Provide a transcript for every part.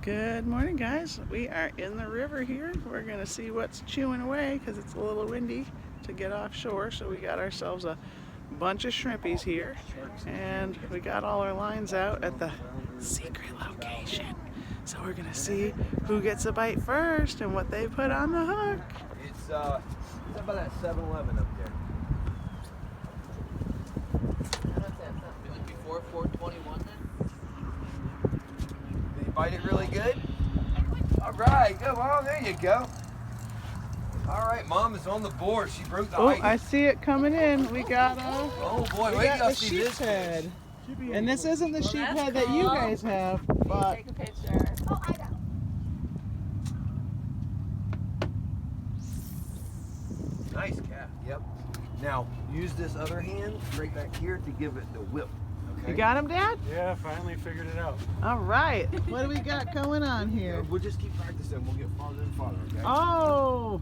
Good morning, guys. We are in the river here. We're going to see what's chewing away because it's a little windy to get offshore. So we got ourselves a bunch of shrimpies here, and we got all our lines out at the secret location. So we're going to see who gets a bite first and what they put on the hook. It's about that 7-Eleven up there. Before 421 then? Did you bite it really good? All right, come on, there you go. All right, Mom is on the board. She broke the ice. I see it coming in. We got Oh boy, we wait got till I the see this sheepshead. fish. And this isn't the sheephead that you guys have, but Take a picture. Oh, I know. Nice cat. Yep. Now use this other hand right back here to give it the whip. Okay. you got him, Dad? Yeah, finally figured it out. All right. What do we got going on here? We'll just keep practicing. We'll get farther and farther. Okay. Oh,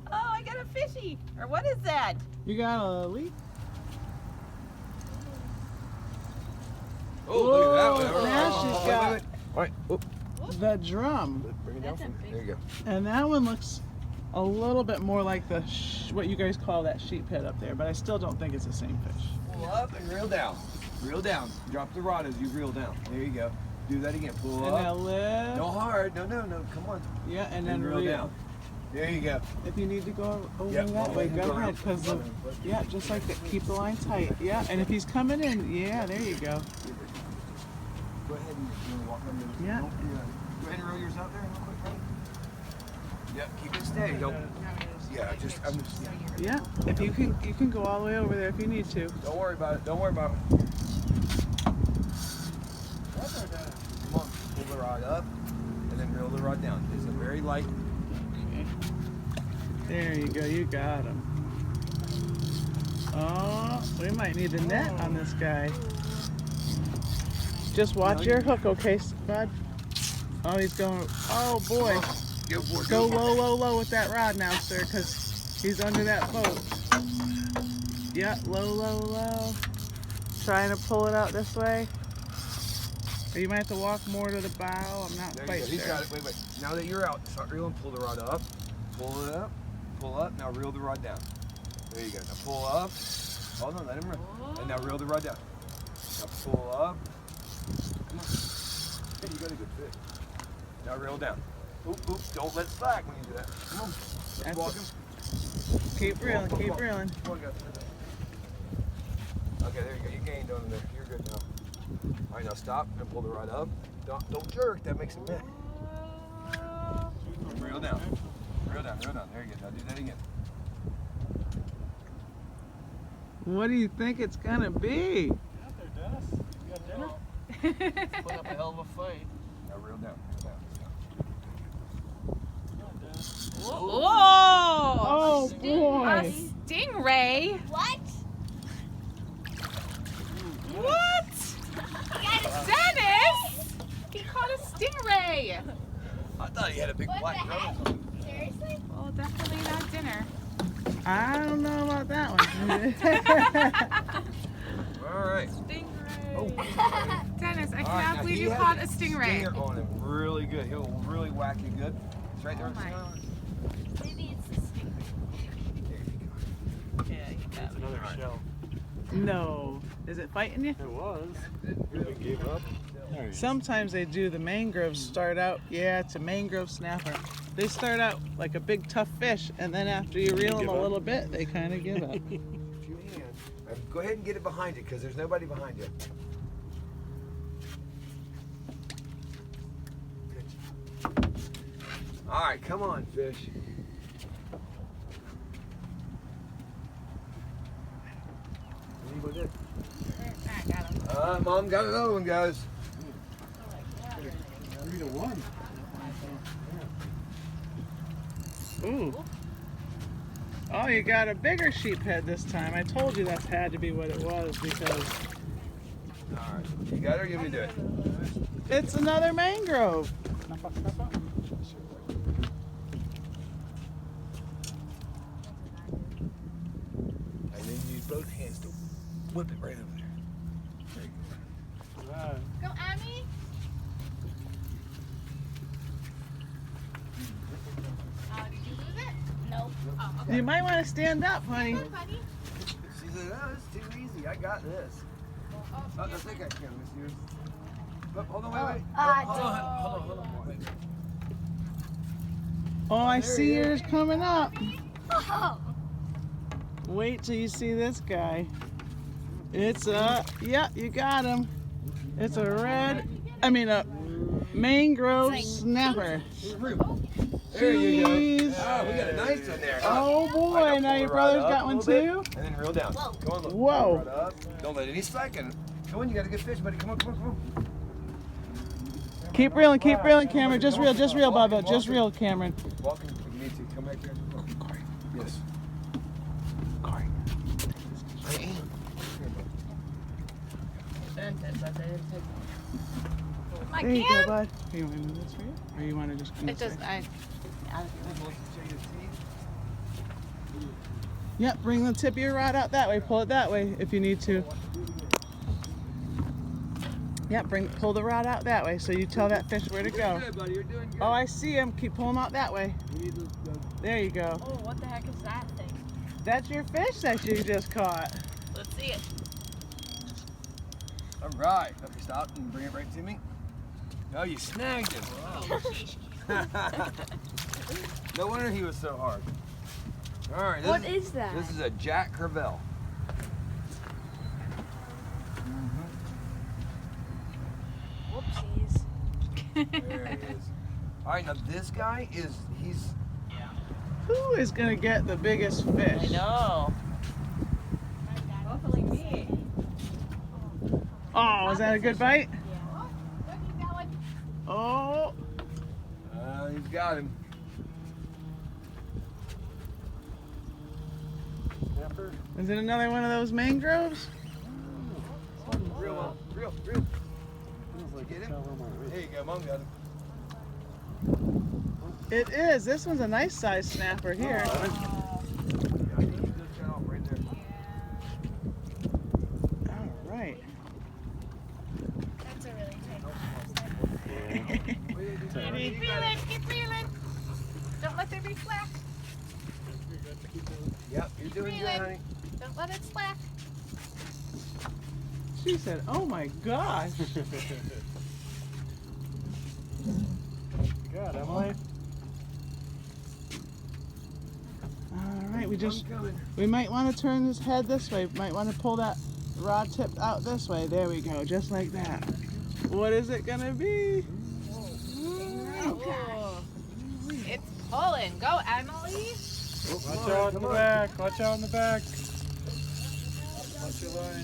Oh, I got a fishy. Or what is that? you got a leak? Oh, look at that one. Whoa, now she's got- Wait. All right. Whoop. The drum. Bring it down. There you go. And that one looks a little bit more like the what you guys call that sheephead up there, but I still don't think it's the same fish. Pull up and reel down. Reel down. Drop the rod as you reel down. There you go. Do that again. Pull And now up. lift. No hard. No. Come on. Yeah, and then reel down. There you go. If you need to go over Yep. that way, go ahead. Because yeah, just like that. Keep the line tight. Yeah, and if he's coming in, yeah, there you go. Go ahead and walk under. Yeah. Go ahead and roll yours out there real quick, right? Yep. Keep it steady. Don't. Yeah. Yeah, if you can go all the way over there if you need to. Don't worry about it. Don't worry about it. Come on. Pull the rod up and then reel the rod down. It's a very light. Okay. There you go. You got him. Oh, we might need a net on this guy. Just watch your hook, okay, bud? Oh, he's going. Oh boy. Go for it. Go low with that rod now, sir, because he's under that boat. Yeah, low. Trying to pull it out this way. Or you might have to walk more to the bow. I'm not There quite you go. He's sure. got it. Wait. Now that you're out, start reeling. Pull the rod up. Pull it up. Pull up. Now reel the rod down. There you go. Now pull up. Oh no, let him reel. And now reel the rod down. Now pull up. Come on. Hey, you got a good fish. Now reel down. Oop. Don't let slack when you do that. Come on. That's Walk him. Keep reeling, Come keep on. reeling. Come on, guys. Okay, there you go. You gained on there. You're good now. All right, now stop and pull the rod up. Don't jerk. That makes it miss. Reel down. Reel down. There you go. Now do that again. What do you think it's gonna be? Out there, Dennis. You got dinner? Put up a hell of a fight. Now reel down. Whoa! Oh A boy! stingray. What? What? Dennis! He caught a stingray. I thought he had a big black rubber. Seriously? Well, definitely not dinner. I don't know about that one. All right. Stingray. Oh. Dennis, I All right, cannot now believe he you has caught a a stingray. Stinger on him, really good. He'll really whack you good. It's right there on the Oh my. center. Maybe it's the stingray. There you go. Yeah, you got It's another shell. No. Is it fighting you? It was. We gave up. There he is. Sometimes they do. The mangroves start out, yeah, it's a mangrove snapper. They start out like a big tough fish, and then after you reel them Give a up. little bit, they kind of give up. If you can. Go ahead and get it behind you because there's nobody behind you. Good. All right, come on, fish. Anybody good? I got him. Mom got another one, guys. 3-1. Ooh. Oh, you got a bigger sheephead this time. I told you that had to be what it was because All right, you got it or you want me to do it? it's another mangrove. And then use both hands to whip it right over there. There you You might want to stand up, honey. She said, "Oh, it's too easy. I got this." Oh, I think I can. Miss yours. Oh, hold on, wait. Hold on. Wait. Oh, I see yours coming up. Oh. Wait till you see this guy. It's yeah, you got him. It's a mangrove snapper. There you go. Jeez. Oh, we got a nice one there. Oh boy, now your brother's got one too? And then reel down. Come on, look. Whoa. Right up. Don't let any slack in. Come on, you got a good fish, buddy. Come on. Keep reeling, Cameron. Just reel, Bubba. Just reel, Cameron. Walking if you need to. Come back here. Corey. Yes. Corey. My There you go, can? bud. You want me to move this for you? Or you want to just come It this does. way? I. Yep, bring the tip of your rod out that way. Pull it that way if you need to. Yep, pull the rod out that way so you tell that fish where to go. Good, buddy. You're doing good. Oh, I see him. Keep pulling him out that way. There you go. Oh, what the heck is that thing? That's your fish that you just caught. Let's see it. All right. Okay, stop and bring it right to me. Oh, you snagged him. No wonder he was so hard. All right. What is that? This is a jack crevalle. Whoopsies. There he is. All right, now this guy he's Who is going to get the biggest fish? I know. Hopefully me. Oh, was that a good bite? Yeah. Oh, he's got him. Snapper. is it another one of those mangroves? Real. Feels like Get it's him? over my wrist. There you go, Mom got him. It is. This one's a nice size snapper here. Yeah, I think he just got off right there. All right. That's a really tight Yeah. Keep reeling. Don't let there be slack. Yep, you're doing good, honey. Don't let it slack. She said, "Oh my gosh." Good, Emily. All right, I'm coming. we might want to turn his head this way. Might want to pull that rod tip out this way. There we go, just like that. What is it gonna be? Oh, it's pulling. Go, Emily. Watch out in the back. Watch out in the back. Watch your line.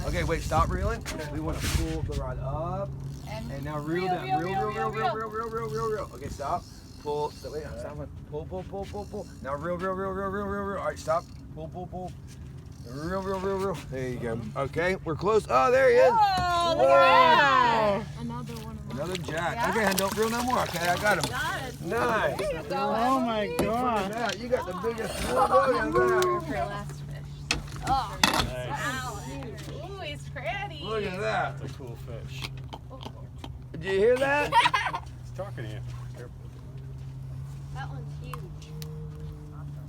Okay, wait, stop reeling. We want to pull the rod up. And now reel down. Reel. Okay, stop. Pull. Wait, stop. Pull. Now reel. All right, stop. Pull. Reel. There you go. Okay, we're close. Oh, there he is. Oh, look Whoa. at that. Another one of Another jack. Yeah. Okay, and don't reel no more. Okay, I got him. Nice. Nice. There you go, Oh my Emily. Look at gosh. that. You got the biggest one. Your Look at last fish. Oh, Nice. wow. Ooh, he's pretty. that. Look at that. That's a cool fish. Did you hear that? He's talking to you. Careful. That one's huge.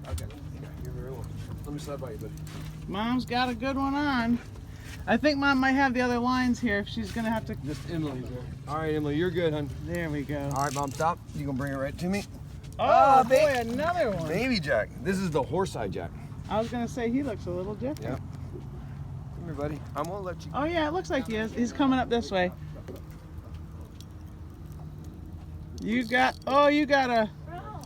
Okay. You're real. Let me slide by you, buddy. Mom's got a good one on. I think Mom might have the other lines here if she's gonna have to. Just Emily's there. All right, Emily, you're good, hon. There we go. All right, Mom, stop. You gonna bring it right to me? Oh Oh, boy, another one. Baby jack. This is the horse-eye jack. I was gonna say he looks a little different. Yeah. Come here, buddy. I'm gonna let you. Oh yeah, it looks like he is. He's coming up this way. You got a,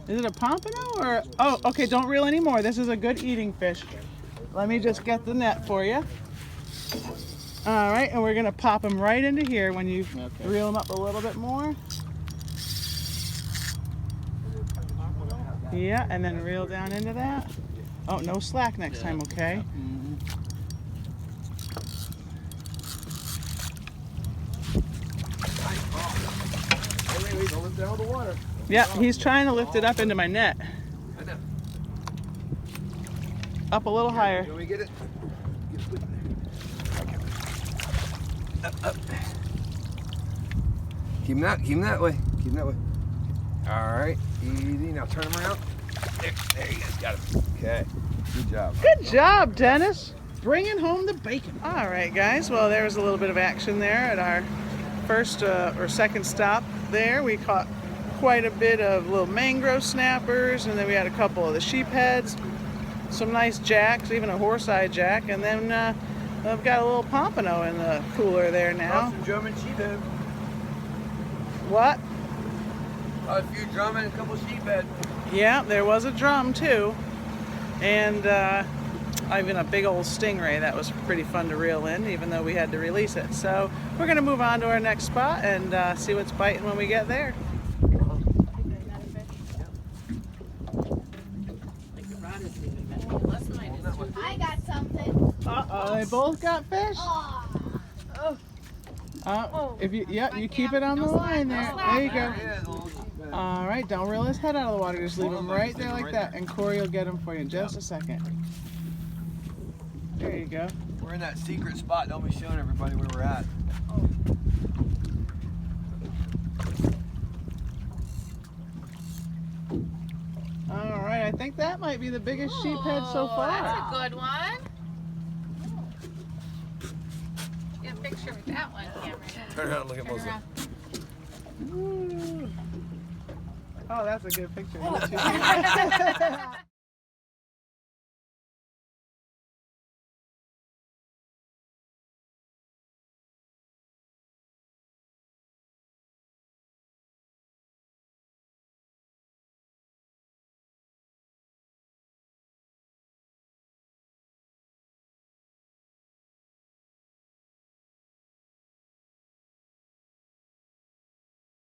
is it a pompano or, oh, okay, don't reel anymore. This is a good eating fish. Let me just get the net for you. All right, and we're gonna pop him right into here when you reel him up a little bit more. Yeah, and then reel down into that. Oh, no slack next time, okay? Wait, don't lift it out of the water. Yeah, he's trying to lift it up into my net. I know. Up a little higher. You want me to get it? Up. Keep him that way. All right, easy. Now turn him around. There you guys got him. Okay. Good job. Good job, Dennis. Bringing home the bacon. All right, guys. Well, there was a little bit of action there at our first or second stop there. We caught quite a bit of little mangrove snappers, and then we had a couple of the sheepheads, some nice jacks, even a horse-eye jack, and then I've got a little pompano in the cooler there now. Some German sheephead. What? A few drum and a couple sheephead. Yeah, there was a drum too, and even a big old stingray that was pretty fun to reel in, even though we had to release it. So we're gonna move on to our next spot and see what's biting when we get there. I got something. Uh-oh, they both got fish. If you, you keep it on the line there. There you go. All right, don't reel his head out of the water. Just leave him right there like that, and Corey will get him for you in just a second. There you go. We're in that secret spot. Don't be showing everybody where we're at. All right, I think that might be the biggest sheephead so far. That's a good one. Get a picture with that one, Cameron. Turn around and look at Melissa. Ooh. Oh, that's a good picture.